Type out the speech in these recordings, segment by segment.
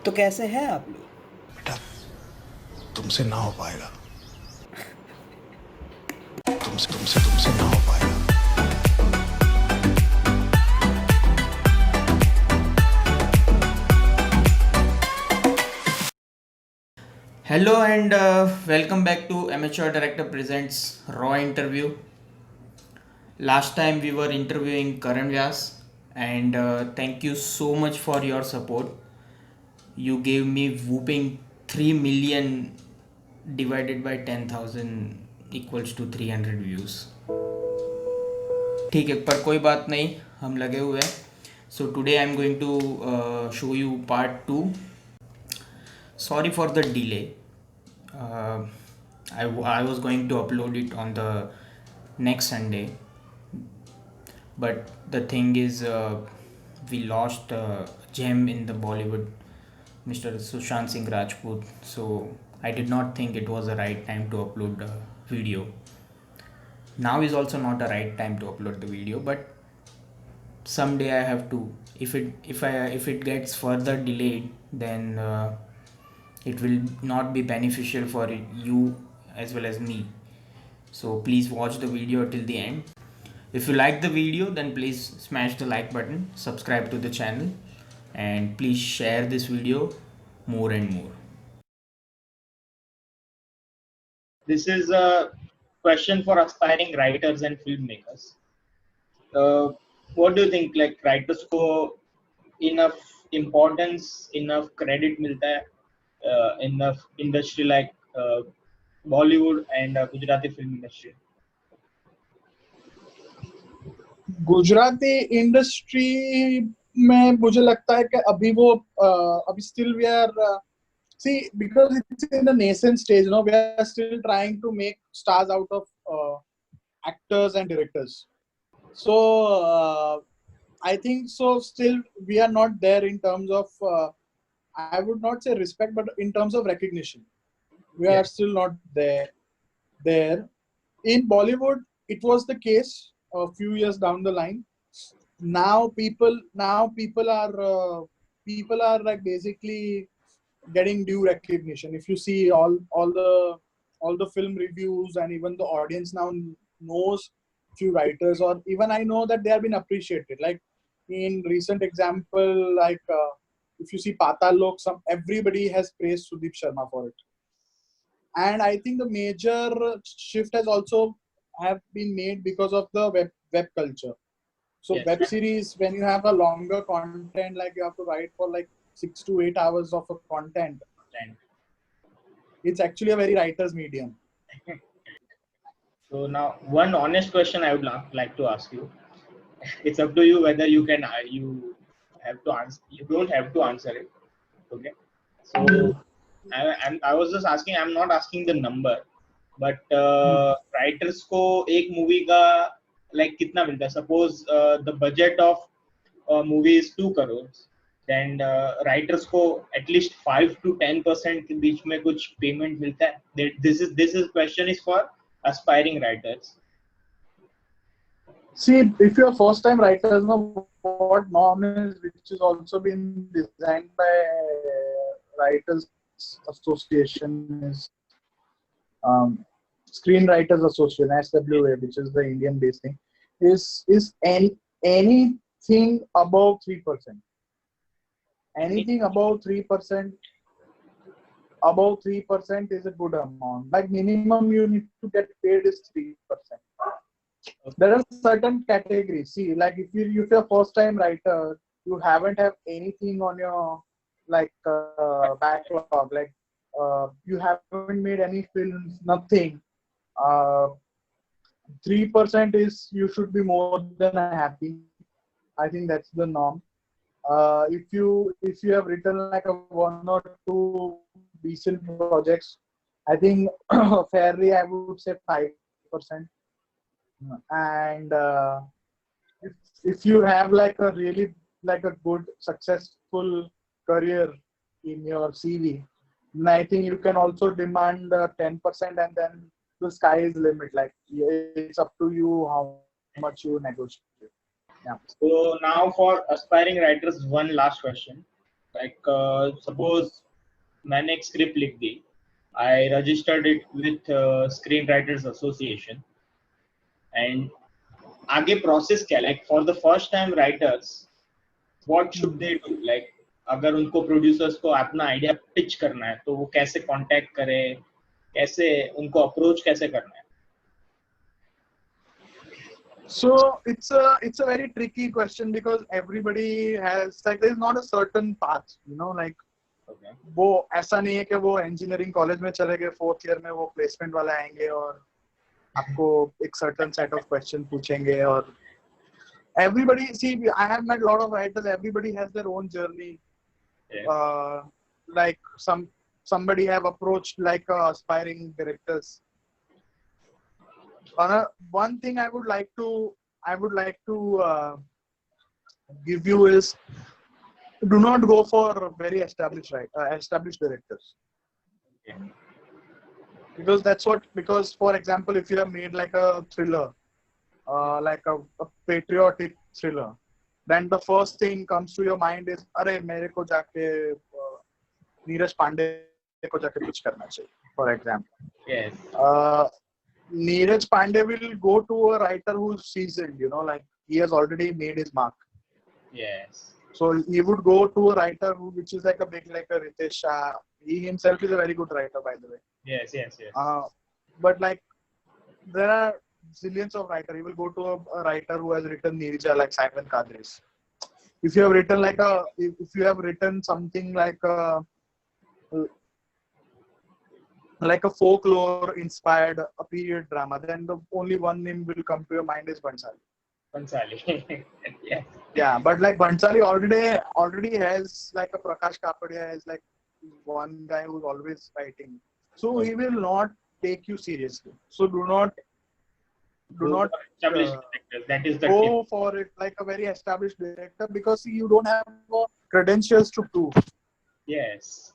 तो कैसे हैं आप लोग? बेटा, तुमसे ना हो पाएगा। तुमसे ना हो पाएगा। Hello and welcome back to Amateur Director Presents Raw Interview. Last time we were interviewing Karan Vyas, and thank you so much for your support. You gave me whooping 3 million divided by 10,000 equals to 300 views. ठीक है, पर कोई बात नहीं, हम लगे हुए हैं. So today I'm going to show you part 2. Sorry for the delay. uh, I was going to upload it on the next Sunday, but the thing is, we lost a gem in the Bollywood, Mr. Sushant Singh Rajput. So I did not think it was the right time to upload the video. Now is also not the right time to upload the video, but someday I have to. If it gets further delayed, then it will not be beneficial for you as well as me. So please watch the video till the end. If you like the video, then please smash the like button, subscribe to the channel, and please share this video more and more. This is a question for aspiring writers and filmmakers. What do you think? Like writers को enough importance, enough credit मिलता है, enough industry like Bollywood and Gujarati film industry. Gujarati industry में मुझे लगता है कि अभी वो अभी still we are see because it's in the nascent stage, we are still trying to make stars out of actors and directors. So I think so still we are not there in terms of I would not say respect, but in terms of recognition we are still not there. In Bollywood it was the case a few years down the line. Now people are like basically getting due recognition. If you see all the film reviews, and even the audience now knows few writers, or even I know that they have been appreciated. Like in recent example, like if you see Patal Lok, everybody has praised Sudeep Sharma for it. And I think the major shift has also have been made because of the web culture. So Yes. web series, when you have a longer content, like you have to write for like 6 to 8 hours of a content, it's actually a very writer's medium. So now one honest question I would like to ask you. It's up to you whether you can you have to answer. You don't have to answer it. Okay. So I was just asking. I'm not asking the number, but writers को एक movie का like कितना मिलता है? Suppose the budget of movie is 2 crores, then writers को at least 5 to 10% के बीच में कुछ payment मिलता है. This is question is for aspiring writers. See, if you're first time writers, what norm is, which is also been designed by Writers Association, is Screenwriters Association, SWA, which is the Indian based thing, is anything above 3%. Anything above 3%, is a good amount. Like minimum you need to get paid is 3%. There are certain categories. See, like if you're a first time writer, you haven't have anything on your like backlog, like you haven't made any films, nothing. 3% is, you should be more than happy. I think that's the norm. If you have written like a 1 or 2 decent projects, I think fairly I would say 5%. And if you have like a really like a good successful career in your CV, then I think you can also demand 10%, and then the sky is the limit. Like it's up to you how much you negotiate. Yeah. So now for aspiring writers, one last question. like suppose मैंने एक script लिख दी, I registered it with Screenwriters Association, and आगे process क्या, like for the first time writers what should they do, like अगर उनको producers को अपना idea pitch करना है तो वो कैसे कांटेक्ट करें, कैसे उनको अप्रोच कैसे करना है? So it's a very tricky question because everybody has, like, there's not a certain path, like Okay. वो ऐसा नहीं है कि वो engineering college में चले गए 4th year में वो placement वाले आएंगे और आपको एक certain set of question पूछेंगे, और everybody, see, I have met a lot of writers, everybody has their own journey. Yeah. Like somebody have approached like aspiring directors. One thing I would like to give you is, do not go for very established directors. Okay. Because for example, if you have made like a thriller, like a patriotic thriller, then the first thing comes to your mind is, अरे मेरे को जाके नीरज पांडे को जाके कुछ करना चाहिए, for example. Yes. Neeraj Pandey will go to a writer who's seasoned, like he has already made his mark. Yes. So he would go to a writer which is like a big, like a Ritesh Shah. He himself is a very good writer, by the way. Yes. Yes. Yes. But like there are zillions of writers. He will go to a writer who has written Nirja, like Simon Kadris. If you have written if you have written something like a folklore inspired a period drama, then the only one name will come to your mind is Bhansali. Bhansali. Yes. Yeah, but like Bhansali already has like a Prakash Kapadia is like one guy who's always writing. So he will not take you seriously. So do not Established directors. That is the go tip. for it like a very established director, because you don't have credentials to prove. Yes.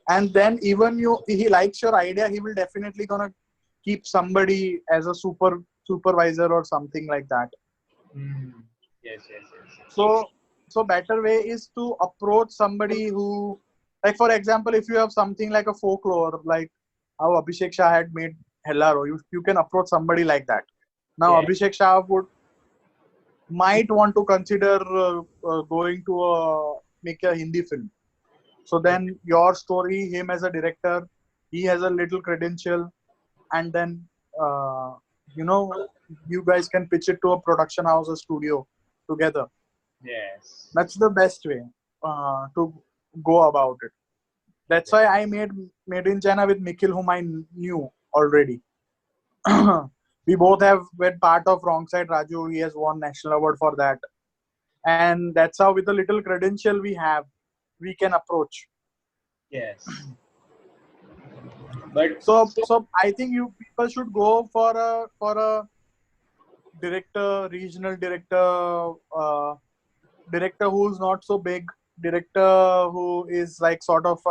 And then even he likes your idea, he will definitely gonna keep somebody as a supervisor or something like that. Yes. So better way is to approach somebody who, like for example, if you have something like a folklore, like how Abhishek Shah had made Hellaro, you can approach somebody like that. Now Yeah. Abhishek Shah might want to consider going to make a Hindi film. So then your story, him as a director, he has a little credential, and then you guys can pitch it to a production house, a studio together. Yes. That's the best way to go about it. That's why I made in China with Nikhil, whom I knew already. We both have been part of Wrong Side Raju. He has won national award for that, and that's how, with a little credential we have, we can approach. Yes. But So I think you people should go for a director, regional director, director who's not so big, director who is like sort of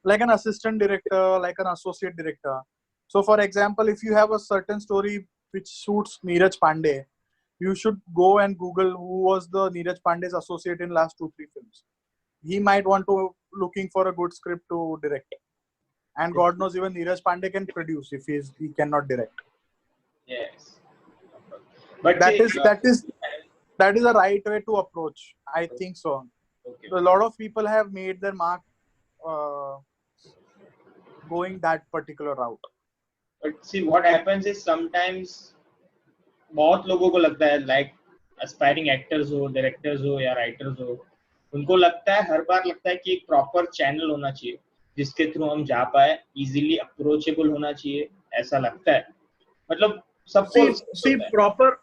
like an assistant director, like an associate director. So for example, if you have a certain story which suits Neeraj Pandey, you should go and Google who was the Neeraj Pandey's associate in last 2-3 films. He might want to looking for a good script to direct. And God knows even Neeraj Pandey can produce if he cannot direct. yes. But That see, is a right way to approach. I think so. okay. So a lot of people have made their mark going that particular route. But see, what happens is sometimes बहुत लोगों को लगता है, like aspiring actors हो, directors हो या writers हो, उनको लगता है, हर बार लगता है कि एक proper channel होना चाहिए जिसके थ्रू हम जा पाए, easily approachable होना चाहिए, ऐसा लगता है. मतलब सबको See, proper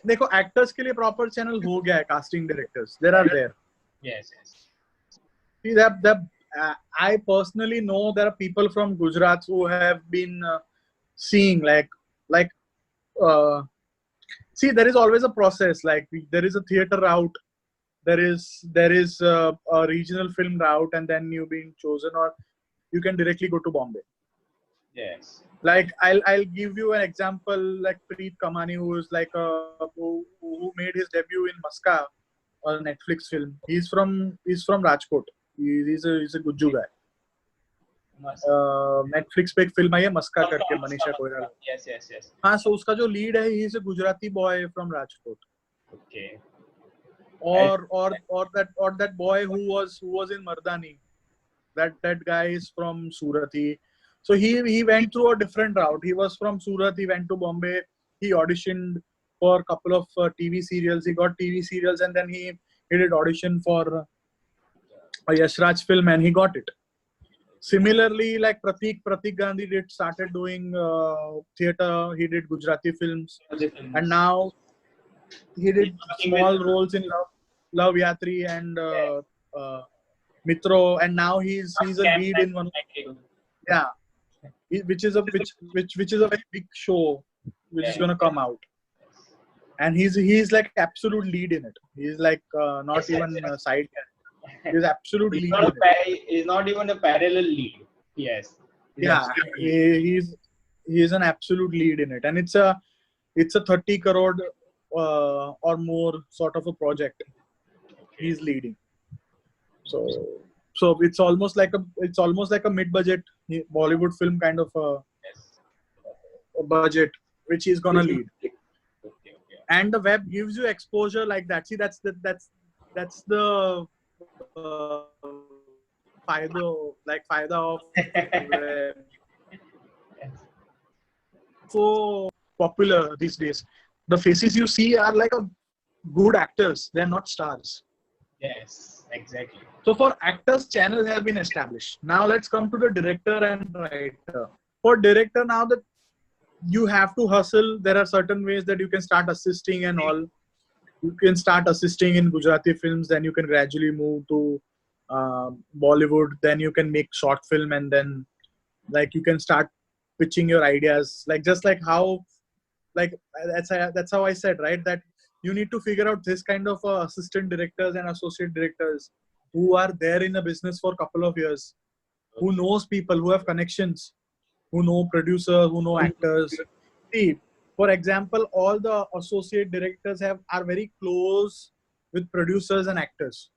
देखो, actors के लिए proper channel हो गया है. Casting directors, there are there. Yes. See, I personally know there are people from Gujarat who have been seeing see, there is always a process. Like there is a theater route, there is a regional film route, and then you've been chosen, or you can directly go to Bombay. Yes. Like I'll give you an example, like Preet Kamani, who is like who made his debut in Maska. a Netflix film. He's from Rajkot. He's a Guju guy. Netflix पे एक film आई है मस्का करके Manisha Koirala. Yes. हाँ, so उसका जो lead है, he is a Gujarati boy from Rajkot. Okay. Or that boy who was in Mardani. That guy is from Surat. So he went through a different route. He was from Surat. He went to Bombay. He auditioned for a couple of TV serials. He got TV serials, and then he did audition for a Yash Raj film, and he got it. Similarly, like Pratik Gandhi started doing theatre. He did Gujarati films, and now he did small roles in Love Yatri and Mitro, and now he's a lead in one. Yeah, which is a very big show, which is gonna come out, and he's like absolute lead in it. He's like not even a side. He's absolute lead. He's not even a parallel lead. Yes. He's an absolute lead in it, and it's a 30 crore or more sort of a project. He's leading. So it's almost like a mid-budget Bollywood film kind of a budget, which he's gonna lead. Okay. And the web gives you exposure like that. See, that's the fayda of web. So popular these days. The faces you see are like a good actors. They're not stars. Yes, exactly. So for actors, channels have been established. Now let's come to the director and writer. For director, now that you have to hustle, there are certain ways that you can start assisting and all. You can start assisting in Gujarati films, then you can gradually move to Bollywood. Then you can make short film, and then like you can start pitching your ideas. That's how I said, right, that you need to figure out this kind of assistant directors and associate directors who are there in the business for a couple of years, who knows people, who have connections, who know producers, who know actors. See, for example, all the associate directors are very close with producers and actors.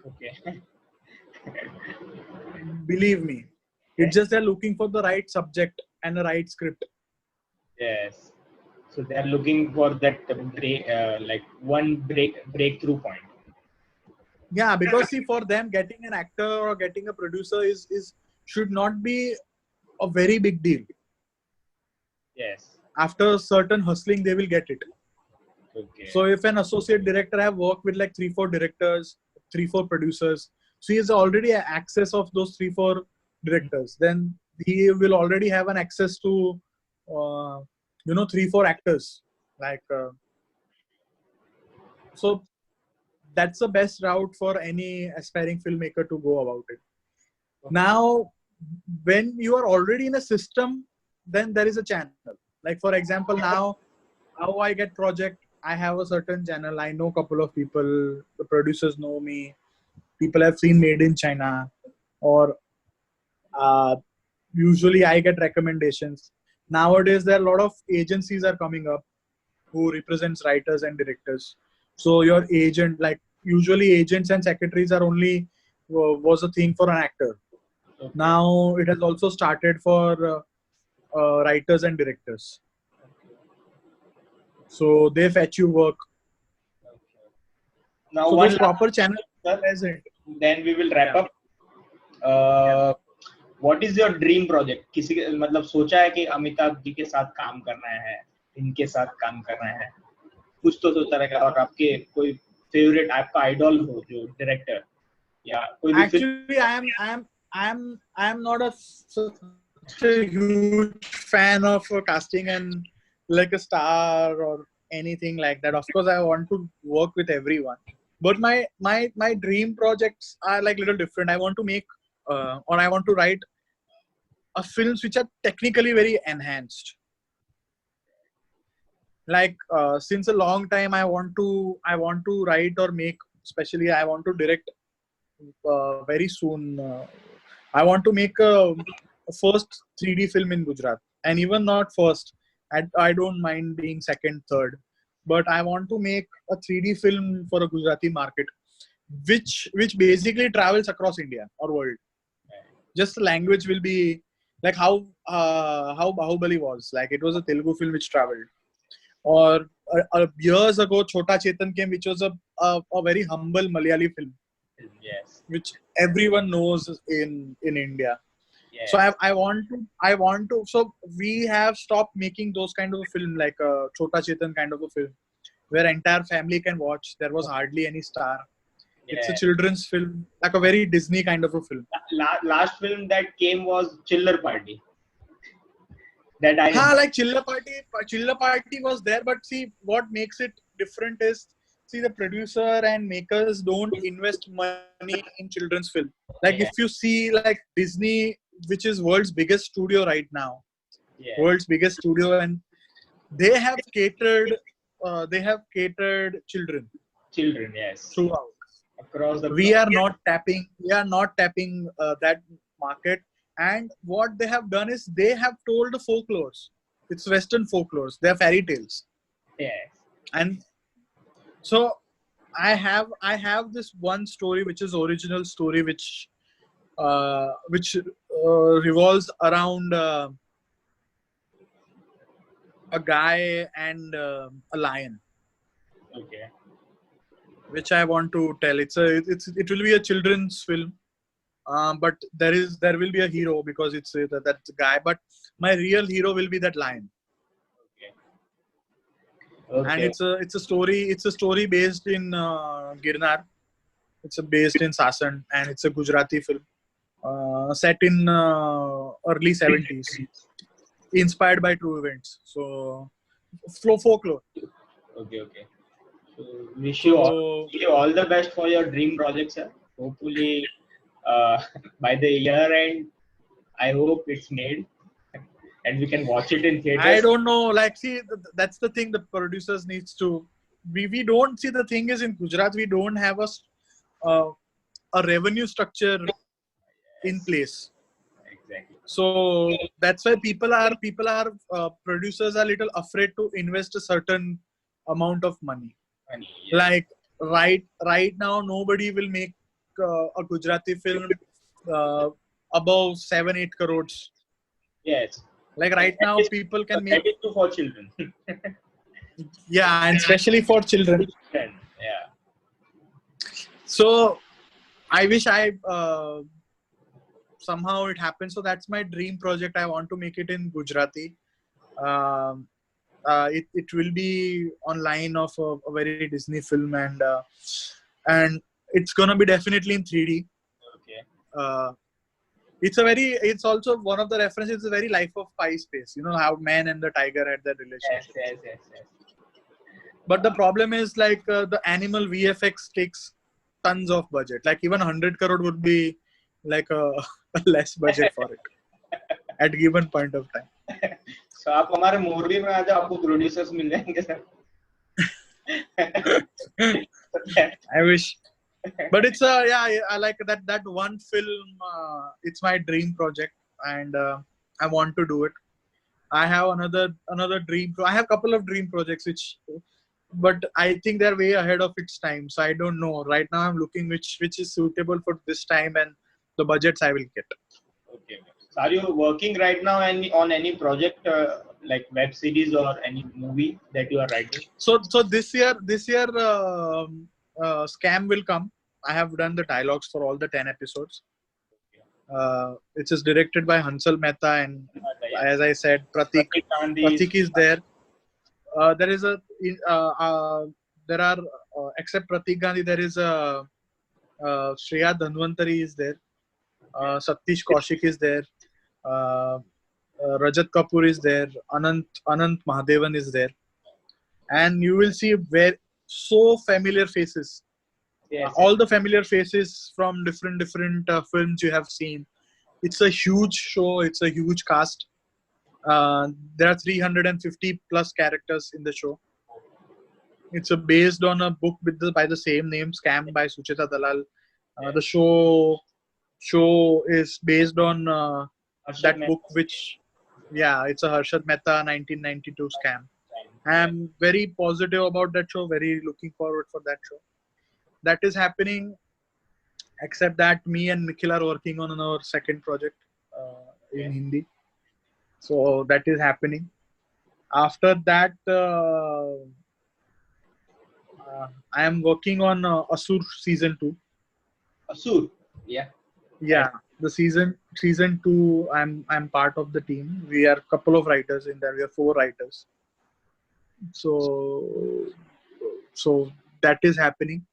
Okay. Believe me, it's just they're looking for the right subject and the right script. Yes. So they are looking for that breakthrough point. Yeah, because see, for them, getting an actor or getting a producer should not be a very big deal. Yes. After certain hustling, they will get it. Okay. So if an associate director have worked with like 3-4 directors, 3-4 producers, so he has already access of those 3-4 directors, then he will already have an access to 3-4 actors. So that's the best route for any aspiring filmmaker to go about it. Now, when you are already in a system, then there is a channel. Like for example, now how I get project, I have a certain channel. I know a couple of people. The producers know me. People have seen Made in China, or usually I get recommendations. Nowadays, there are a lot of agencies are coming up who represents writers and directors. So your agent, like usually agents and secretaries are only was a thing for an actor. Okay. Now it has also started for writers and directors. So they fetch you work. Now So one those proper channels sir, present. then we will wrap up. What is your dream project? किसी मतलब सोचा है कि अमिताभ जी के साथ काम करना है, इनके साथ काम करना है, कुछ तो सोचा रहेगा, और आपके कोई फेवरेट आपका आइडल हो जो डायरेक्टर या कोई भी Actually, I am not such a huge fan of casting and like a star or anything like that. Of course, I want to work with everyone, but my dream projects are like little different. I want to make or I want to write films which are technically very enhanced. Like since a long time, I want to write or make. Especially, I want to direct very soon. I want to make a first 3D film in Gujarat, and even not first. I don't mind being second, third, but I want to make a 3D film for a Gujarati market, which basically travels across India or world. Just the language will be like how Bahubali was. Like it was a Telugu film which traveled. Or years ago, Chota Chetan came, which was a very humble Malayali film, Yes. which everyone knows in India. Yes. So I want to. So we have stopped making those kind of a film, like a Chota Chetan kind of a film, where entire family can watch. There was hardly any star. It's a Yeah. children's film, like a very Disney kind of a film. Last film that came was Chiller Party. That I Like Chilla Party was there, but see what makes it different is, see, the producer and makers don't invest money in children's film. Like if you see like Disney, which is world's biggest studio right now, yeah. world's biggest studio, and they have catered children Children, yes. throughout. Across the We are not tapping that market, and what they have done is they have told the folklores. It's Western folklores, they're fairy tales. Yes. And so I have this one story which is original story, which revolves around a guy and a lion, Okay. which I want to tell. It will be a children's film, but there will be a hero, because it's that guy. But my real hero will be that lion, Okay. and it's a story based in Girnar. It's based in Sasan, and it's a Gujarati film set in early 70s, inspired by true events. So folklore. Okay. So wish you all the best for your dream project, sir. Hopefully, by the year end, I hope it's made and we can watch it in theaters. I don't know. Like, see, that's the thing. The producers needs to. We don't see, the thing is, in Gujarat we don't have a revenue structure in place. Exactly. So that's why people are producers are little afraid to invest a certain amount of money. Funny, yeah. Like right now, nobody will make a Gujarati film above 7-8 crores. Yes. Like right now, people can make, That is too for children. yeah, and especially for children. Yeah. So I wish somehow it happens. So that's my dream project. I want to make it in Gujarati. It will be on line of a very Disney film, and it's gonna be definitely in 3D. Okay. It's also one of the references. It's a very Life of Pi space. You know how man and the tiger had that relationship. Yes. But the problem is, like, the animal VFX takes tons of budget. Like even 100 crore would be like a less budget for it at given point of time. So आप हमारे मोरबी में आ जाओ, आपको producers मिल जाएंगे sir. I wish, but it's I like that one film. It's my dream project, and I want to do it. I have another dream. I have a couple of dream projects, but I think they're way ahead of its time. So I don't know. Right now, I'm looking which is suitable for this time and the budgets I will get. Okay. So are you working right now on any project like web series or any movie that you are writing? So this year, Scam will come. I have done the dialogues for all the 10 episodes. It is directed by Hansal Mehta, and as I said, Pratik is there. There is there are except Pratik Gandhi, there is Shreya Dhanvantari is there. Satish Kaushik is there. Rajat Kapoor is there. Anant Mahadevan is there. And you will see so familiar faces. Yes. All the familiar faces from different films you have seen. It's a huge show. It's a huge cast. There are 350 plus characters in the show. It's based on a book by the same name, Scam by Sucheta Dalal. The show is based on that book, which, it's a Harshad Mehta 1992 Scam. I am very positive about that show. Very looking forward for that show. That is happening. Except that me and Nikhil are working on our second project in Hindi. So that is happening. After that, I am working on Asur season 2. Asur. Yeah. Yeah, the season 2. I'm part of the team. We are a couple of writers in there. We are 4 writers. So that is happening,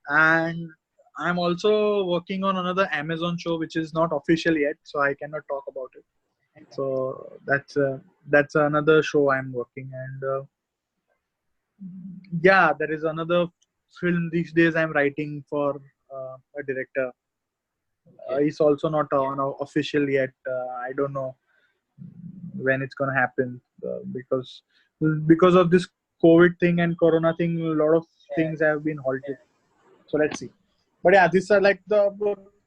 and I'm also working on another Amazon show which is not official yet, so I cannot talk about it. So that's another show I'm working, and yeah, there is another film these days I'm writing for a director. It's also not official yet. I don't know when it's gonna happen because of this COVID thing and Corona thing. A lot of things have been halted. So let's see. But yeah, these are like the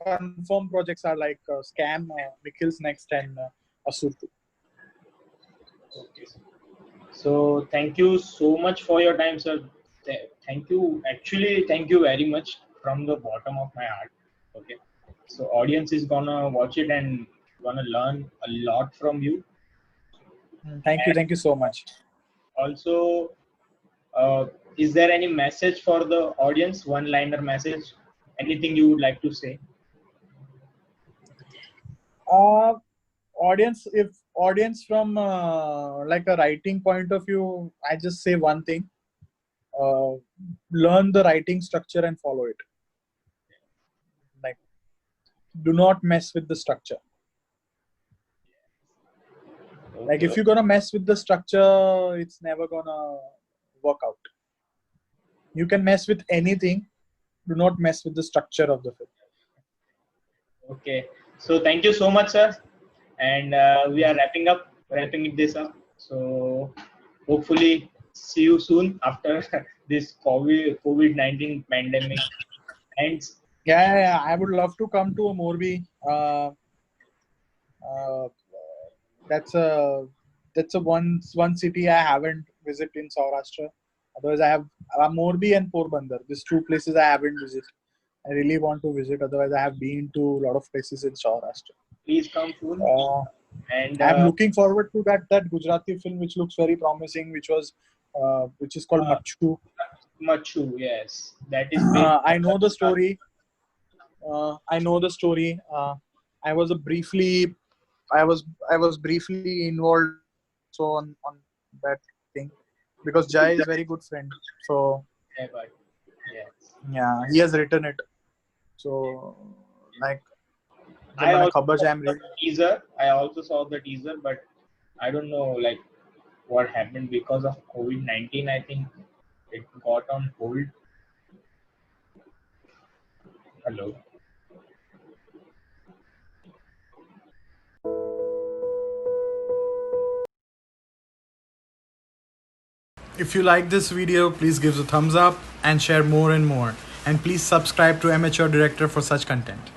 confirmed projects are like Scam, Nikhil's Next, and Asur 2. Okay. So thank you so much for your time, sir. Thank you. Actually, thank you very much from the bottom of my heart. Okay. So audience is gonna watch it and gonna learn a lot from you. Thank you so much. Also, is there any message for the audience? One-liner message? Anything you would like to say? Audience from like a writing point of view, I just say one thing: learn the writing structure and follow it. Like, do not mess with the structure. Like, if you're gonna mess with the structure, it's never gonna work out. You can mess with anything. Do not mess with the structure of the film. Okay. So thank you so much, sir. And we are wrapping this up. So hopefully see you soon after this COVID-19 pandemic ends. Yeah. I would love to come to a Morbi. That's a one city I haven't visited in Saurashtra. Otherwise, I have Morbi and Porbandar. These 2 places I haven't visited. I really want to visit. Otherwise, I have been to a lot of places in Saurashtra. Please come soon. And I'm looking forward to that Gujarati film, which looks very promising, which is called Machu. Machu, yes, that is. I know the story. I was briefly involved on that thing because Jai is a very good friend. So Yes. yeah, he has written it. So like, I also saw the teaser, but I don't know like what happened because of COVID-19. I think it got on hold. Hello. If you like this video, please give a thumbs up and share more and more. And please subscribe to Amateur Director for such content.